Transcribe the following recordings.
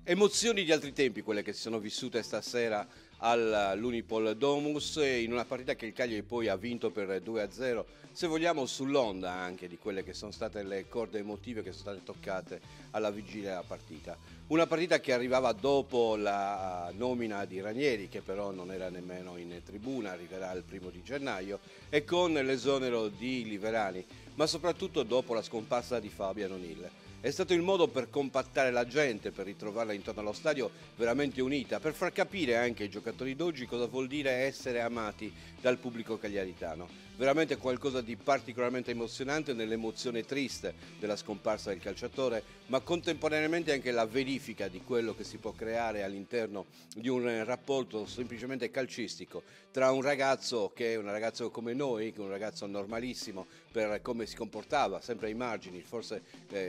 Emozioni di altri tempi quelle che si sono vissute stasera all'Unipol Domus, in una partita che il Cagliari poi ha vinto per 2-0, se vogliamo sull'onda anche di quelle che sono state le corde emotive che sono state toccate alla vigilia della partita. Una partita che arrivava dopo la nomina di Ranieri, che però non era nemmeno in tribuna, arriverà il 1° gennaio, e con l'esonero di Liverani, ma soprattutto dopo la scomparsa di Fabian O'Neill. È stato il modo per compattare la gente, per ritrovarla intorno allo stadio veramente unita, per far capire anche ai giocatori d'oggi cosa vuol dire essere amati dal pubblico cagliaritano. Veramente qualcosa di particolarmente emozionante nell'emozione triste della scomparsa del calciatore, ma contemporaneamente anche la verifica di quello che si può creare all'interno di un rapporto semplicemente calcistico tra un ragazzo che è un ragazzo come noi, che è un ragazzo normalissimo per come si comportava, sempre ai margini, forse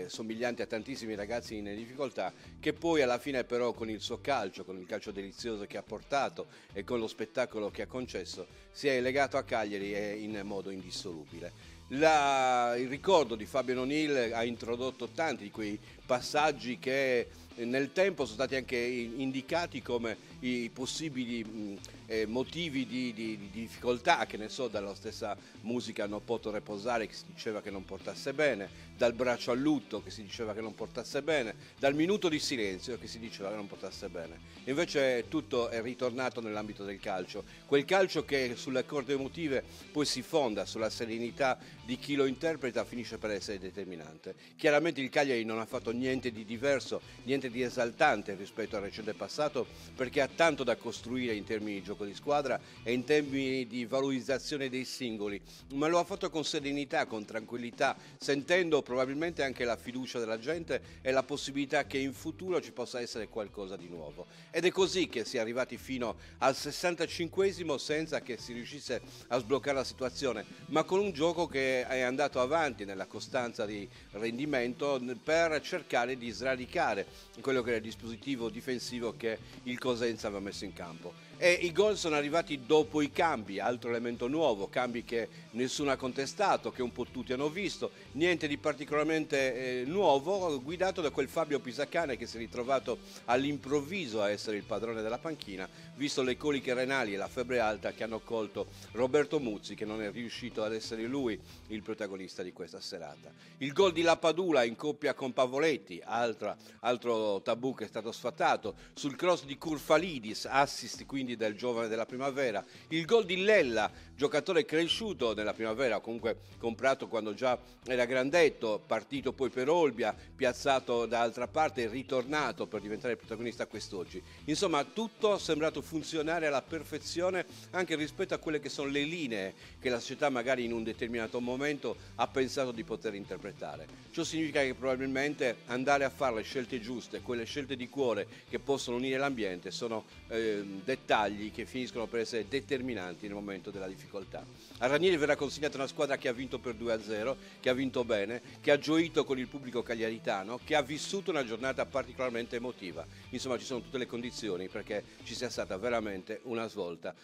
somigliante a tantissimi ragazzi in difficoltà, che poi alla fine però con il suo calcio, con il calcio delizioso che ha portato e con lo spettacolo che ha concesso, si è legato a Cagliari e in modo indissolubile. Il ricordo di Fabian O'Neill ha introdotto tanti di quei passaggi che nel tempo sono stati anche indicati come i possibili motivi di difficoltà, che ne so, dalla stessa musica Non poto reposare che si diceva che non portasse bene, dal braccio al lutto che si diceva che non portasse bene, dal minuto di silenzio che si diceva che non portasse bene. Invece tutto è ritornato nell'ambito del calcio, quel calcio che sulle corde emotive poi si fonda sulla serenità di chi lo interpreta, finisce per essere determinante. Chiaramente il Cagliari non ha fatto niente di diverso, niente di esaltante rispetto al recente passato, perché ha tanto da costruire in termini di gioco di squadra e in termini di valorizzazione dei singoli, ma lo ha fatto con serenità, con tranquillità, sentendo probabilmente anche la fiducia della gente e la possibilità che in futuro ci possa essere qualcosa di nuovo. Ed è così che si è arrivati fino al 65esimo senza che si riuscisse a sbloccare la situazione, ma con un gioco che è andato avanti nella costanza di rendimento per cercare di sradicare quello che era il dispositivo difensivo che il Cosenza aveva messo in campo. E i gol sono arrivati dopo i cambi, altro elemento nuovo, cambi che nessuno ha contestato, che un po' tutti hanno visto, niente di particolarmente nuovo, guidato da quel Fabio Pisacane che si è ritrovato all'improvviso a essere il padrone della panchina, visto le coliche renali e la febbre alta che hanno colto Roberto Muzzi, che non è riuscito ad essere lui il protagonista di questa serata. Il gol di Lapadula in coppia con Pavoletti, altro tabù che è stato sfatato, sul cross di Kurfalidis, assist quindi del giovane della Primavera, il gol di Lella, giocatore cresciuto nella Primavera, comunque comprato quando già era grandetto, partito poi per Olbia, piazzato dall'altra parte e ritornato per diventare protagonista quest'oggi. Insomma, tutto è sembrato funzionare alla perfezione anche rispetto a quelle che sono le linee che la società magari in un determinato momento ha pensato di poter interpretare. Ciò significa che probabilmente andare a fare le scelte giuste, quelle scelte di cuore che possono unire l'ambiente, sono dettagli che finiscono per essere determinanti nel momento della difficoltà. A Ranieri verrà consegnata una squadra che ha vinto per 2-0, che ha vinto bene, che ha gioito con il pubblico cagliaritano, che ha vissuto una giornata particolarmente emotiva. Insomma, ci sono tutte le condizioni perché ci sia stata veramente una svolta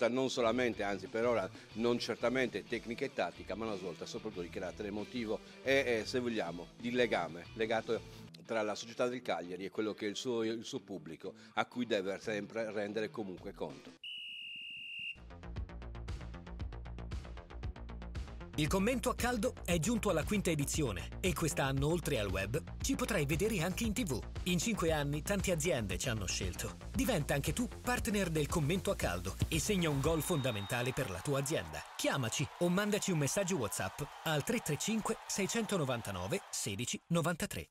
non solamente, anzi per ora non certamente tecnica e tattica, ma una svolta soprattutto di carattere emotivo e se vogliamo di legame, legato tra la società del Cagliari e quello che è il suo pubblico, a cui deve sempre rendere comunque conto. Il commento a caldo è giunto alla 5ª edizione e quest'anno, oltre al web, ci potrai vedere anche in TV. In 5 anni tante aziende ci hanno scelto. Diventa anche tu partner del commento a caldo e segna un gol fondamentale per la tua azienda. Chiamaci o mandaci un messaggio WhatsApp al 335 699 16 93.